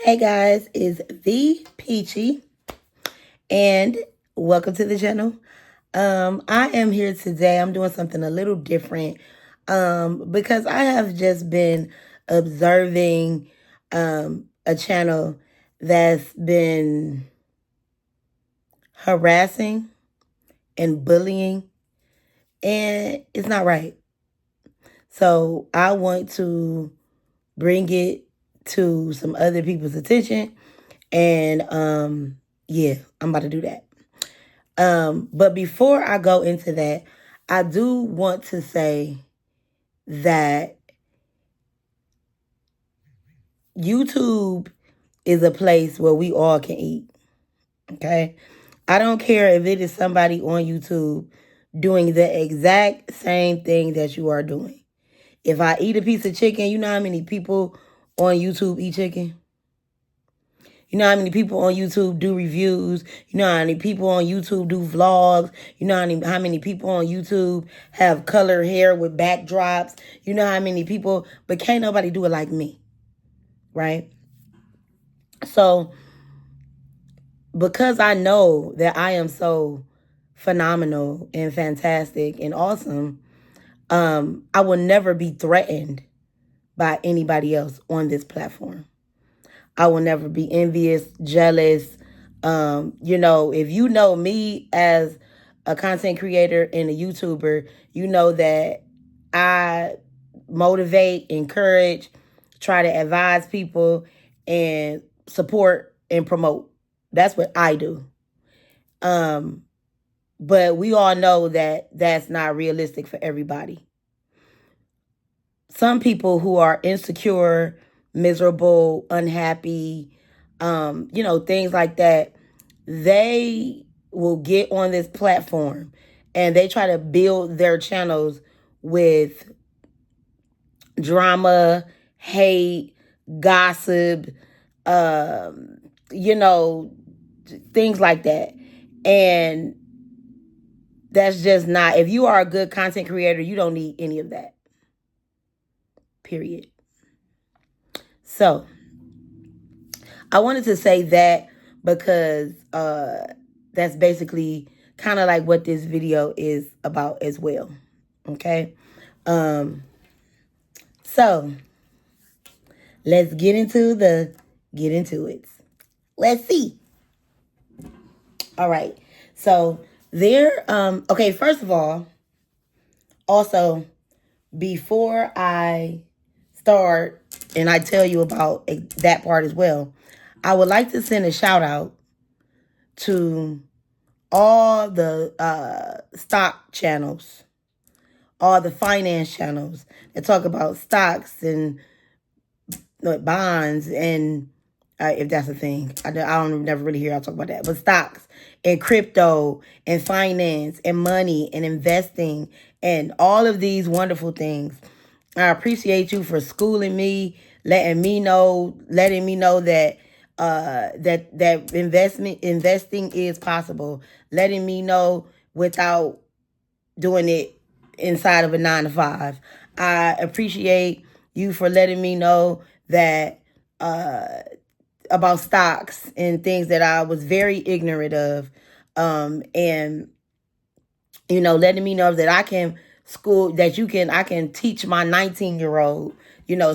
Hey guys, it's Peachy and welcome to the channel. I am here today. I'm doing something a little different because I have just been observing a channel that's been harassing and bullying, and it's not right. So I want to bring it to some other people's attention, and yeah, I'm about to do that. But before I go into that, I do want to say that YouTube is a place where we all can eat. Okay. I don't care if it is somebody on YouTube doing the exact same thing that you are doing. If I eat a piece of chicken, you know how many people on YouTube eat chicken? You know how many people on YouTube do reviews? You know how many people on YouTube do vlogs? You know how many people on YouTube have color hair with backdrops? You know how many people, but can't nobody do it like me, right? So because I know that I am so phenomenal and fantastic and awesome, I will never be threatened by anybody else on this platform. I will never be envious, jealous. If you know me as a content creator and a YouTuber, you know that I motivate, encourage, try to advise people, and support and promote. That's what I do. But we all know that that's not realistic for everybody. Some people who are insecure, miserable, unhappy, things like that, they will get on this platform and they try to build their channels with drama, hate, gossip, um, you know, things like that. And that's just not, if you are a good content creator, you don't need any of that. Period. So I wanted to say that because that's basically kind of like what this video is about as well. Okay. So let's get into it. Let's see. All right. So okay, first of all, also before I start and I tell you about that part as well, I would like to send a shout out to all the stock channels, all the finance channels that talk about stocks and bonds and if that's a thing. I don't never really hear y'all talk about that. But stocks and crypto and finance and money and investing and all of these wonderful things. I appreciate you for schooling me, letting me know that that investing is possible, letting me know without doing it inside of a 9 to 5. I appreciate you for letting me know that about stocks and things that I was very ignorant of, and letting me know that I can I can teach my 19-year-old,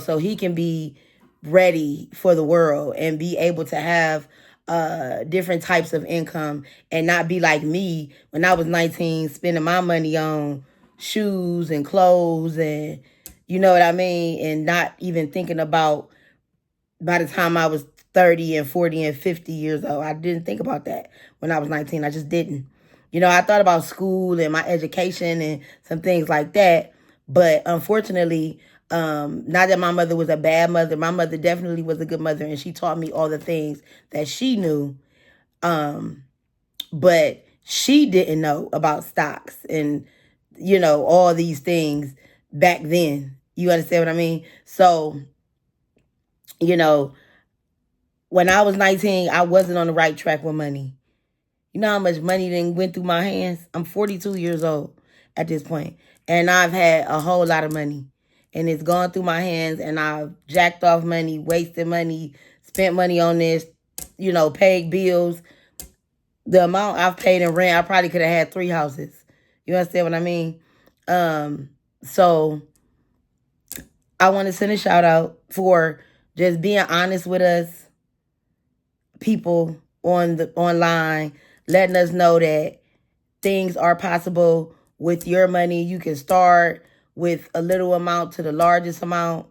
so he can be ready for the world and be able to have different types of income and not be like me when I was 19 spending my money on shoes and clothes and you know what I mean, and not even thinking about by the time I was 30 and 40 and 50 years old. I didn't think about that when I was 19. I just didn't. I thought about school and my education and some things like that. But unfortunately, not that my mother was a bad mother. My mother definitely was a good mother, and she taught me all the things that she knew. But she didn't know about stocks and, all these things back then. You understand what I mean? So, when I was 19, I wasn't on the right track with money. You know how much money then went through my hands? I'm 42 years old at this point, and I've had a whole lot of money. and it's gone through my hands, and I've jacked off money, wasted money, spent money on this, paid bills. The amount I've paid in rent, I probably could have had 3 houses. You understand what I mean? So I want to send a shout out for just being honest with us, people on the online, letting us know that things are possible with your money. You can start with a little amount to the largest amount,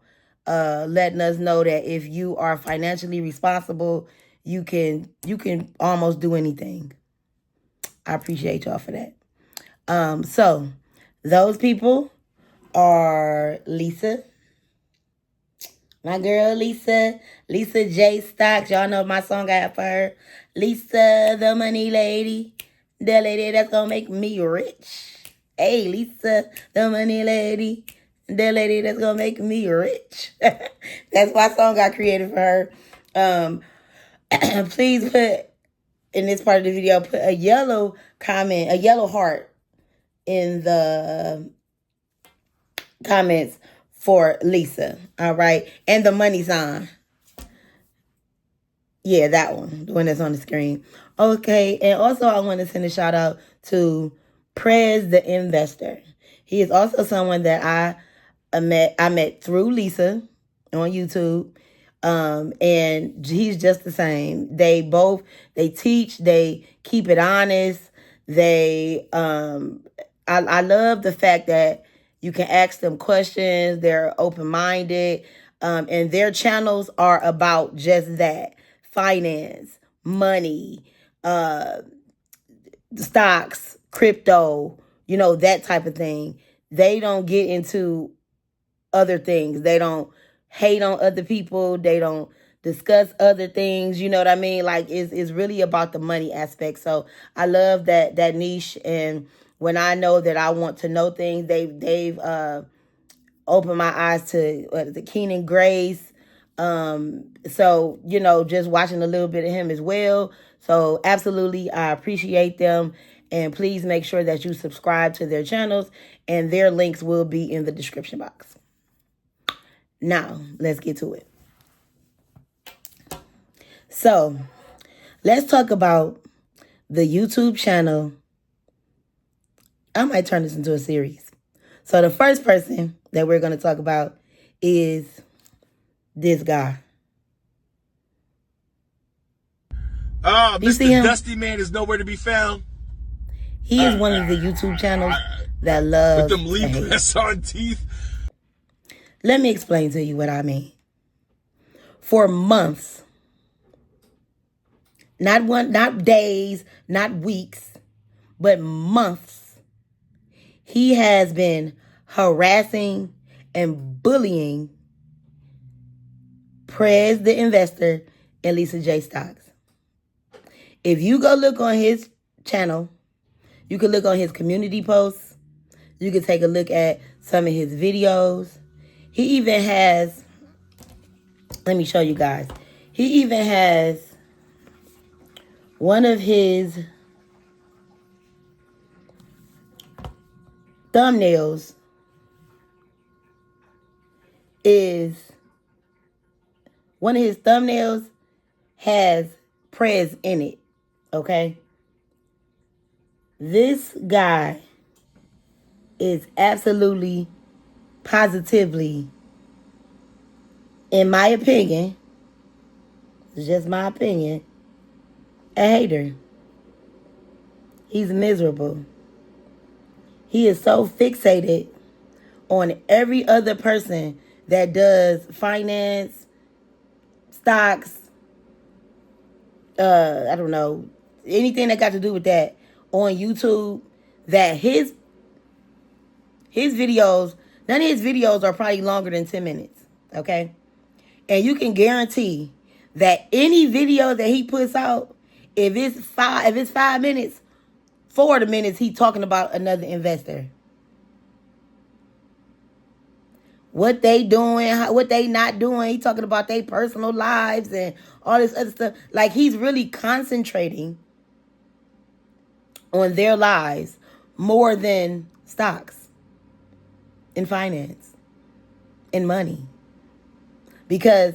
letting us know that if you are financially responsible, you can almost do anything. I appreciate y'all for that. So those people are Lisa, my girl Lisa J Stocks. Y'all know my song I have for her. Lisa, the money lady, the lady that's gonna make me rich. Hey, Lisa, the money lady, the lady that's gonna make me rich. That's my song I created for her. Please put, in this part of the video, put a yellow comment, a yellow heart in the comments for Lisa. All right. And the money sign. Yeah, that one. The one that's on the screen. Okay. And also I want to send a shout out to Prez the Investor. He is also someone that I met through Lisa on YouTube. And he's just the same. They teach, they keep it honest. I love the fact that you can ask them questions. They're open-minded. And their channels are about just that. Finance, money, stocks, crypto, that type of thing. They don't get into other things. They don't hate on other people. They don't discuss other things. You know what I mean? Like it's really about the money aspect. So I love that niche. And when I know that I want to know things, they've opened my eyes to the Keenan Grace. So just watching a little bit of him as well. So absolutely, I appreciate them. And please make sure that you subscribe to their channels, and their links will be in the description box. Now, let's get to it. So, let's talk about the YouTube channel. I might turn this into a series. So, the first person that we're going to talk about is this guy. Mr. Dusty Man is nowhere to be found. He is one of the YouTube channels that loves with them Lee press-on teeth. Let me explain to you what I mean. For months, not days, not weeks, but months, he has been harassing and bullying Prez the Investor and Lisa J Stocks. If you go look on his channel, you can look on his community posts. You can take a look at some of his videos. He even has, let me show you guys. He even has one of his thumbnails has Prez in it. Okay? This guy is absolutely, positively, in my opinion, it's just my opinion, a hater. He's miserable. He is so fixated on every other person that does finance, stocks, I don't know, anything that got to do with that on YouTube, that his videos, none of his videos are probably longer than 10 minutes, okay? And you can guarantee that any video that he puts out, if it's 5 minutes, 4 of the minutes he talking about another investor. What they doing, what they not doing. He talking about their personal lives and all this other stuff. Like, he's really concentrating on their lives more than stocks and finance. and money. Because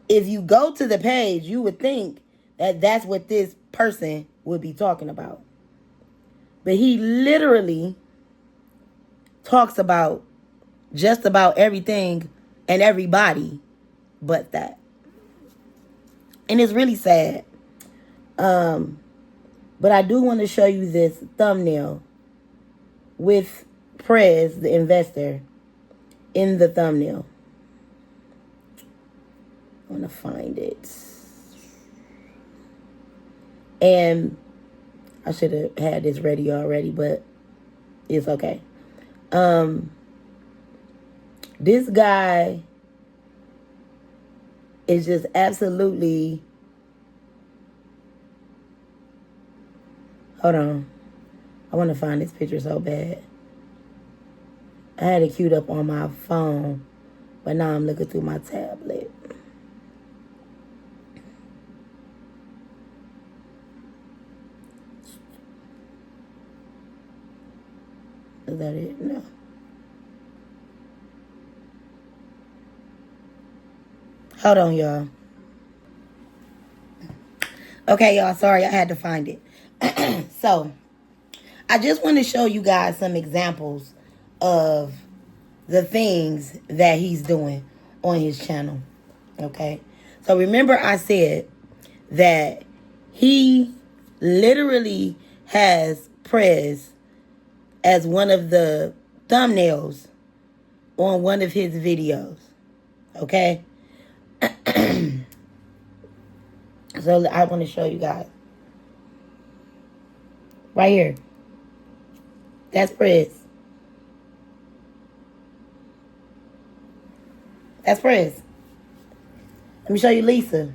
if you go to the page, you would think that that's what this person would be talking about. But he literally talks about just about everything and everybody but that. And it's really sad. But I do want to show you this thumbnail with Prez, the investor, in the thumbnail. I want to find it. And I should have had this ready already, but it's okay. This guy is just absolutely... Hold on. I want to find this picture so bad. I had it queued up on my phone, but now I'm looking through my tablet. Is that it? No. Hold on, y'all. Okay, y'all. Sorry, I had to find it. So, I just want to show you guys some examples of the things that he's doing on his channel. Okay? So, remember I said that he literally has Prez as one of the thumbnails on one of his videos. Okay? So I want to show you guys. Right here. That's Prez. That's Prez. Let me show you Lisa.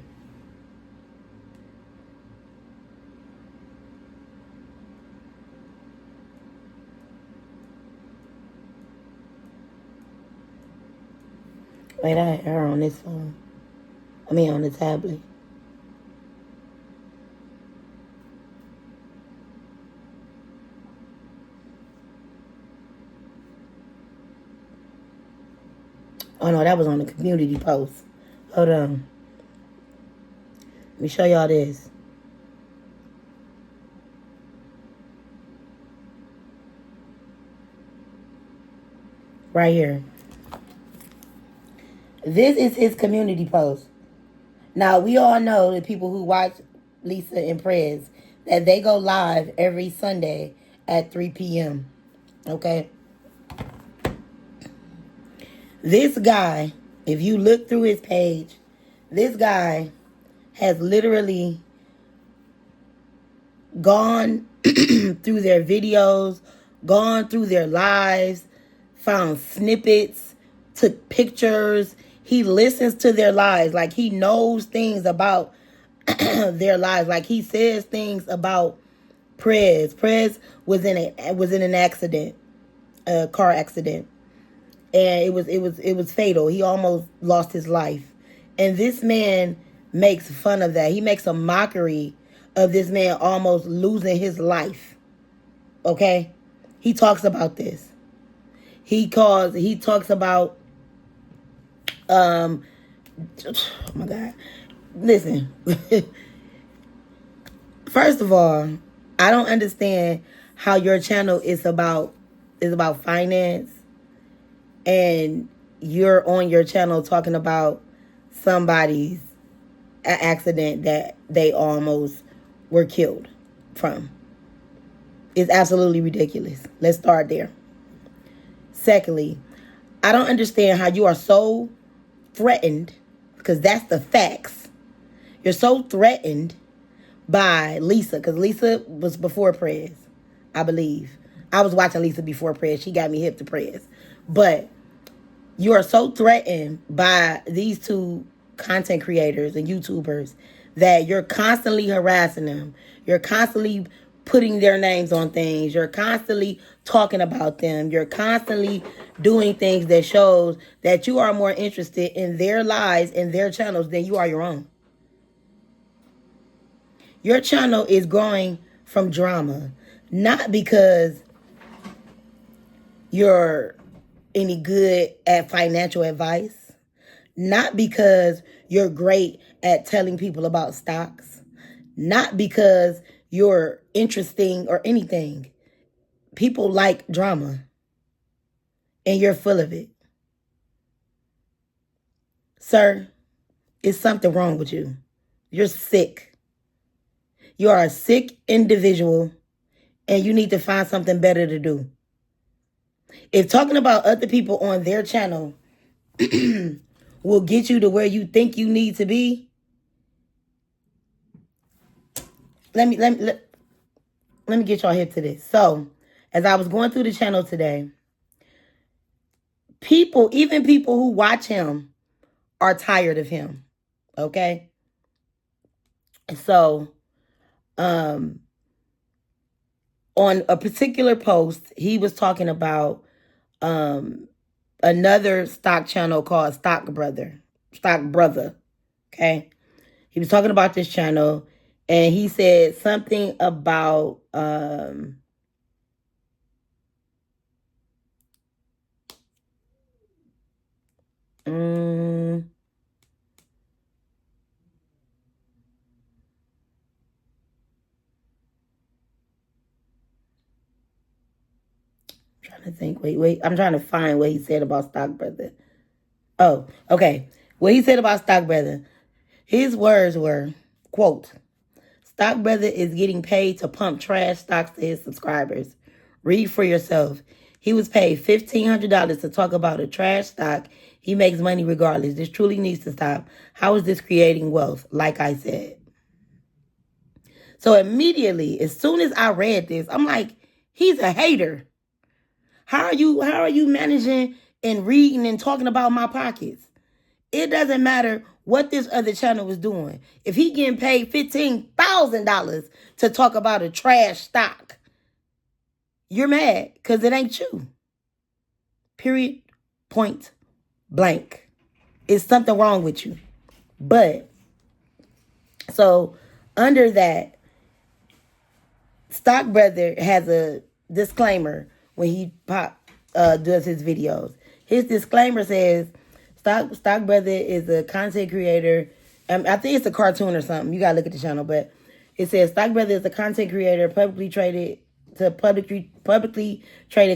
Wait, I had her on this phone. I mean, on the tablet. Oh, no, that was on the community post. Hold on. Let me show y'all this. Right here. This is his community post. Now, we all know, the people who watch Lisa and Prez, that they go live every Sunday at 3 p.m. Okay? This guy, if you look through his page, this guy has literally gone through their videos, gone through their lives, found snippets, took pictures. He listens to their lives. Like, he knows things about their lives. Like, he says things about Prez. Prez was in an accident, a car accident. And it was fatal. He almost lost his life. And this man makes fun of that. He makes a mockery of this man almost losing his life. Okay? He talks about this. He talks about oh my God. Listen. First of all, I don't understand how your channel is about finance, and you're on your channel talking about somebody's accident that they almost were killed from. It's absolutely ridiculous. Let's start there. Secondly, I don't understand how you are so threatened, because that's the facts. You're so threatened by Lisa, because Lisa was before Prez, I believe. I was watching Lisa before Prez. She got me hip to Prez. But you are so threatened by these two content creators and YouTubers that you're constantly harassing them. You're constantly putting their names on things. You're constantly talking about them. You're constantly doing things that shows that you are more interested in their lives and their channels than you are your own. Your channel is growing from drama, not because you're any good at financial advice, not because you're great at telling people about stocks, not because you're interesting or anything. People like drama, and you're full of it. Sir, it's something wrong with you. You're sick. You are a sick individual, and you need to find something better to do. If talking about other people on their channel will get you to where you think you need to be, let me get y'all here to this. So, as I was going through the channel today, even people who watch him are tired of him. Okay? So, on a particular post, he was talking about another stock channel called Stock Brother. Okay? He was talking about this channel, and he said something about trying to think. Wait. I'm trying to find what he said about Stock Brother. Oh, okay. What he said about Stock Brother. His words were, quote, Stock Brother is getting paid to pump trash stocks to his subscribers. Read for yourself. He was paid $1,500 to talk about a trash stock. He makes money regardless. This truly needs to stop. How is this creating wealth? Like I said. So immediately, as soon as I read this, I'm like, he's a hater. How are you managing and reading and talking about my pockets? It doesn't matter what this other channel was doing. If he getting paid $15,000 to talk about a trash stock, you're mad because it ain't you. Period. Point blank. It's something wrong with you. But, so under that, Stock Brother has a disclaimer when he does his videos. His disclaimer says, Stock Brother is a content creator. I think it's a cartoon or something. You gotta look at the channel, but it says Stock Brother is a content creator, publicly traded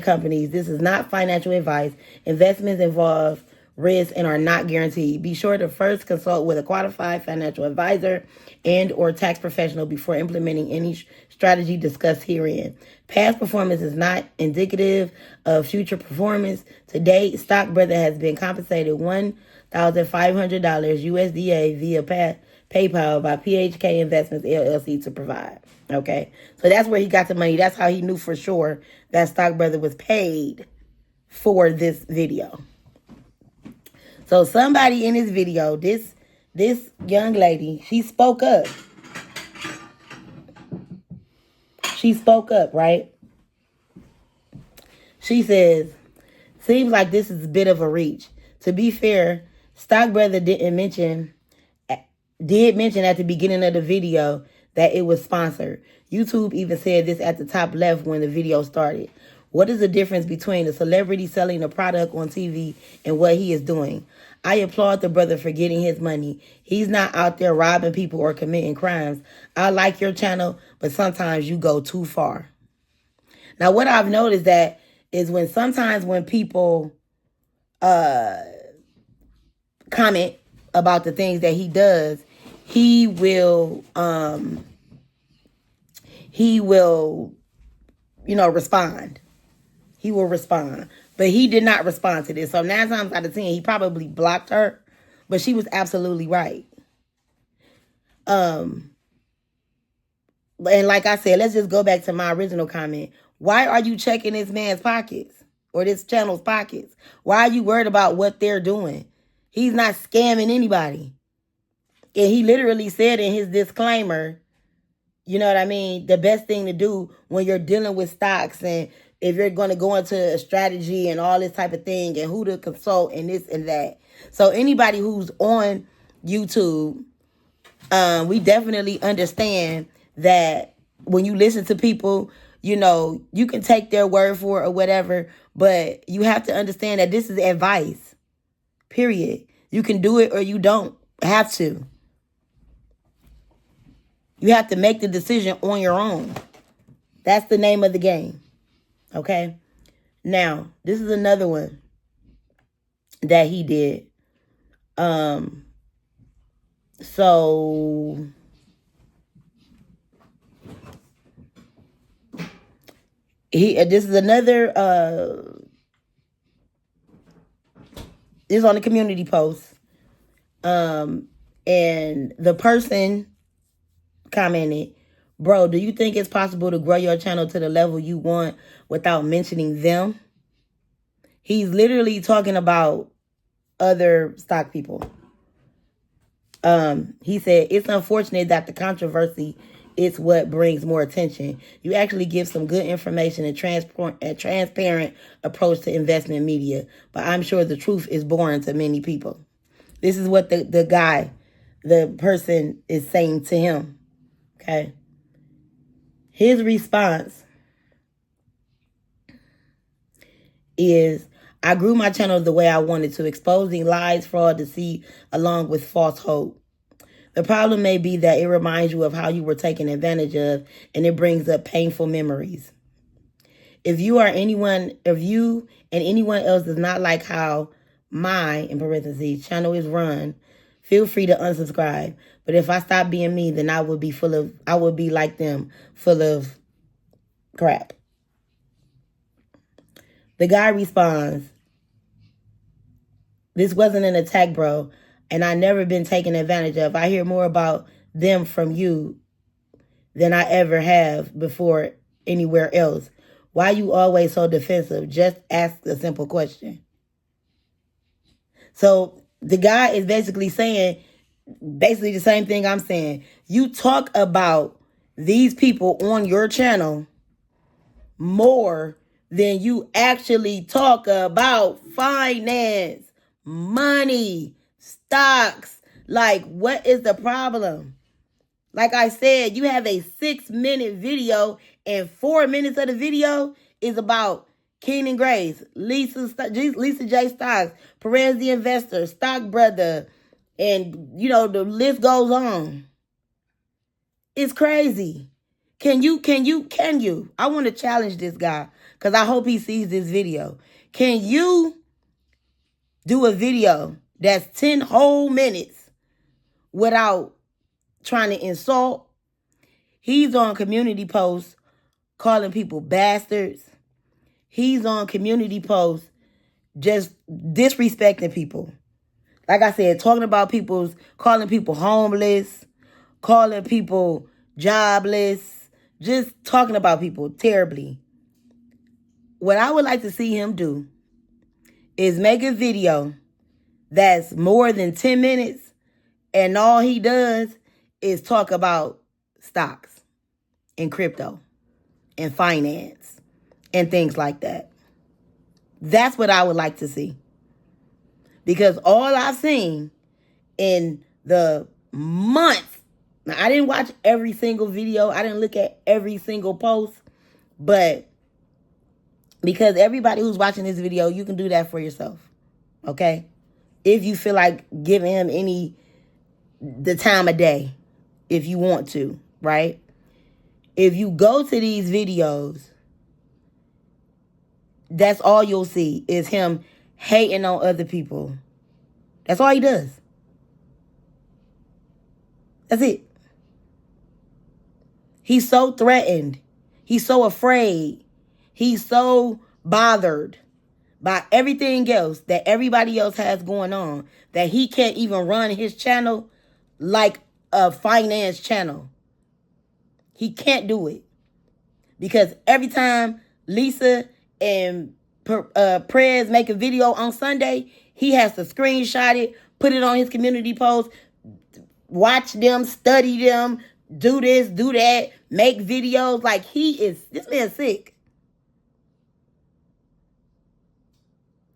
companies. This is not financial advice. Investments involve risk and are not guaranteed. Be sure to first consult with a qualified financial advisor and or tax professional before implementing any strategy discussed herein. Past performance is not indicative of future performance. To date, Stock Brother has been compensated $1,500 USDA via PayPal by PHK Investments LLC to provide. Okay, so that's where he got the money. That's how he knew for sure that Stock Brother was paid for this video. So somebody in this video, this young lady, she spoke up. She spoke up, right? She says, seems like this is a bit of a reach. To be fair, Stock Brother did mention at the beginning of the video that it was sponsored. YouTube even said this at the top left when the video started. What is the difference between a celebrity selling a product on TV and what he is doing? I applaud the brother for getting his money. He's not out there robbing people or committing crimes. I like your channel, but sometimes you go too far. Now, what I've noticed that is when people comment about the things that he does, he will respond. He will respond. But he did not respond to this. So 9 times out of 10, he probably blocked her. But she was absolutely right. And like I said, let's just go back to my original comment. Why are you checking this man's pockets or this channel's pockets? Why are you worried about what they're doing? He's not scamming anybody. And he literally said in his disclaimer, you know what I mean? The best thing to do when you're dealing with stocks and if you're going to go into a strategy and all this type of thing and who to consult and this and that. So anybody who's on YouTube, we definitely understand that when you listen to people, you can take their word for it or whatever, but you have to understand that this is advice, period. You can do it or you don't have to. You have to make the decision on your own. That's the name of the game. Okay? Now, this is another one that he did. So this is another this is on the community post. And the person commented, bro, do you think it's possible to grow your channel to the level you want without mentioning them? He's literally talking about other stock people. He said, it's unfortunate that the controversy is what brings more attention. You actually give some good information and transparent approach to investment media, but I'm sure the truth is boring to many people. This is what the person is saying to him. Okay. His response is, I grew my channel the way I wanted to, exposing lies, fraud, deceit, along with false hope. The problem may be that it reminds you of how you were taken advantage of, and it brings up painful memories. If you and anyone else does not like how my, in parentheses, channel is run, feel free to unsubscribe. But if I stop being me, then I would be like them, full of crap. The guy responds, this wasn't an attack, bro, and I never been taken advantage of. I hear more about them from you than I ever have before anywhere else. Why you always so defensive? Just ask a simple question. So the guy is basically saying the same thing I'm saying. You talk about these people on your channel more than you actually talk about finance, money, stocks. Like, what is the problem? Like I said, you have a 6-minute video and 4 minutes of the video is about Keenan Grace, Lisa J. Stocks, Perez the Investor, Stock Brother, and, the list goes on. It's crazy. Can you? I want to challenge this guy because I hope he sees this video. Can you do a video that's 10 whole minutes without trying to insult? He's on community posts calling people bastards. He's on community posts just disrespecting people. Like I said, calling people homeless, calling people jobless, just talking about people terribly. What I would like to see him do is make a video that's more than 10 minutes and all he does is talk about stocks and crypto and finance and things like that. That's what I would like to see. Because all I've seen in the month, now I didn't watch every single video, I didn't look at every single post, but because everybody who's watching this video, you can do that for yourself, okay? If you feel like giving him the time of day, if you want to, right? If you go to these videos, that's all you'll see is him hating on other people. That's all he does. That's it. He's so threatened. He's so afraid. He's so bothered by everything else that everybody else has going on that he can't even run his channel like a finance channel. He can't do it. Because every time Lisa and Prez make a video on Sunday, he has to screenshot it, put it on his community post, watch them, study them, do this, do that, make videos. Like, this man's sick.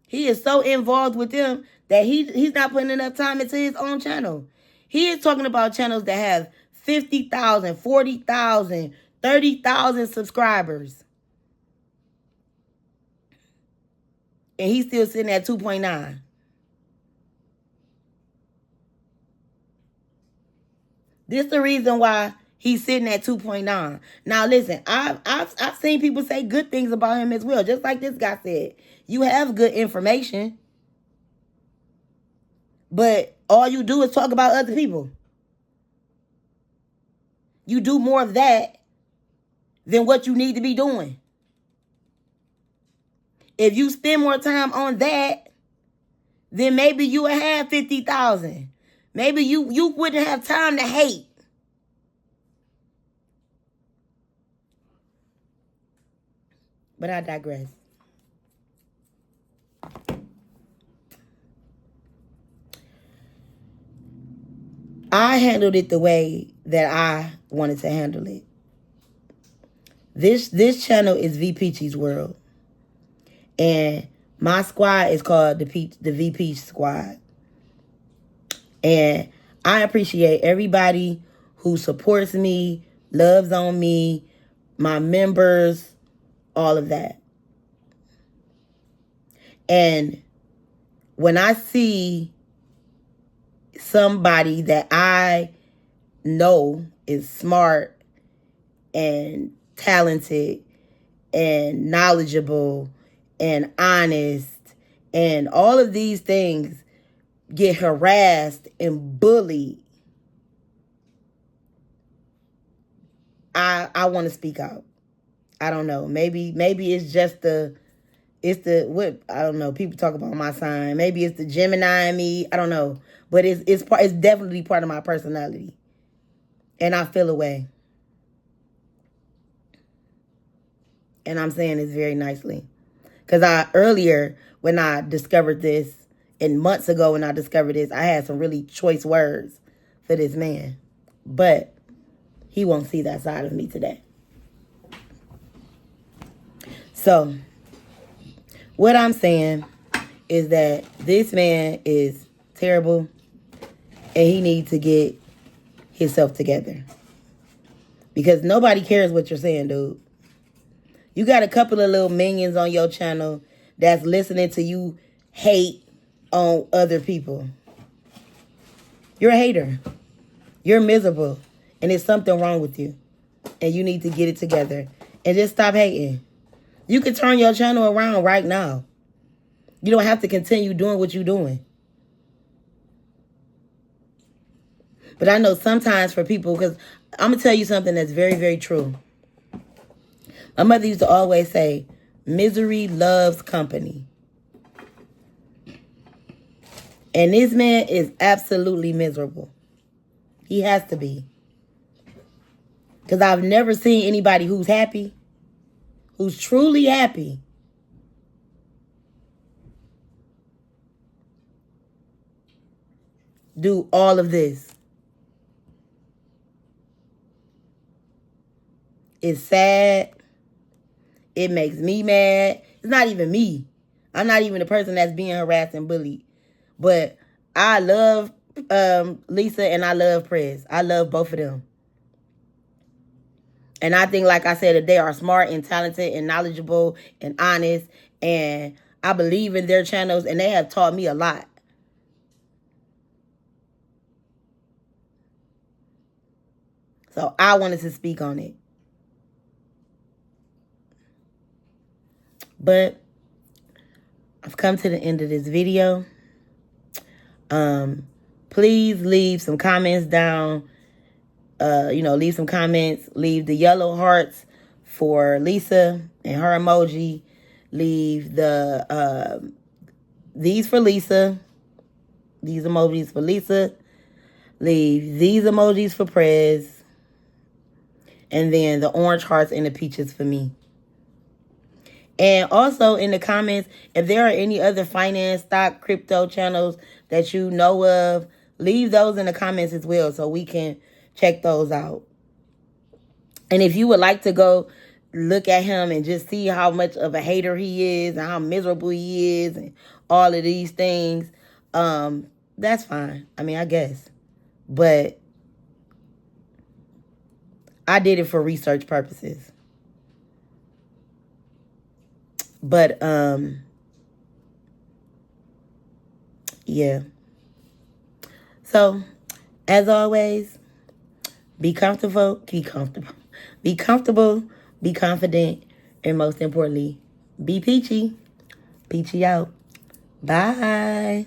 He is so involved with them that he's not putting enough time into his own channel. He is talking about channels that have 50,000, 40,000, 30,000 subscribers. And he's still sitting at 2.9. This is the reason why he's sitting at 2.9. Now listen, I've seen people say good things about him as well. Just like this guy said. You have good information. But all you do is talk about other people. You do more of that than what you need to be doing. If you spend more time on that, then maybe you would have 50,000. Maybe you wouldn't have time to hate. But I digress. I handled it the way that I wanted to handle it. This channel is veasopeachy's world. And my squad is called the veasopeachy squad. And I appreciate everybody who supports me, loves on me, my members, all of that. And when I see somebody that I know is smart and talented and knowledgeable and honest and all of these things get harassed and bullied, I want to speak out. I don't know. Maybe it's just what I don't know. People talk about my sign. Maybe it's the Gemini in me. I don't know. But it's definitely part of my personality. And I feel away. And I'm saying this very nicely. Because earlier when I discovered this, and months ago when I discovered this, I had some really choice words for this man. But he won't see that side of me today. So, what I'm saying is that this man is terrible and he needs to get himself together. Because nobody cares what you're saying, dude. You got a couple of little minions on your channel that's listening to you hate on other people. You're a hater. You're miserable. And there's something wrong with you. And you need to get it together. And just stop hating. You can turn your channel around right now. You don't have to continue doing what you're doing. But I know sometimes for people, because I'm going to tell you something that's very, very true. My mother used to always say, misery loves company. And this man is absolutely miserable. He has to be. Because I've never seen anybody who's happy, who's truly happy, do all of this. It's sad. It makes me mad. It's not even me. I'm not even the person that's being harassed and bullied. But I love Lisa and I love Prez. I love both of them. And I think, like I said, that they are smart and talented and knowledgeable and honest. And I believe in their channels and they have taught me a lot. So I wanted to speak on it. But I've come to the end of this video. Please leave some comments down. Leave some comments. Leave the yellow hearts for Lisa and her emoji. Leave the these for Lisa. These emojis for Lisa. Leave these emojis for Prez. And then the orange hearts and the peaches for me. And also in the comments, if there are any other finance, stock, crypto channels that you know of, leave those in the comments as well so we can check those out. And if you would like to go look at him and just see how much of a hater he is and how miserable he is and all of these things, that's fine. I mean, I guess. But I did it for research purposes. But yeah. So, as always, be comfortable, be comfortable, be confident, and most importantly, be peachy. Peachy out. Bye.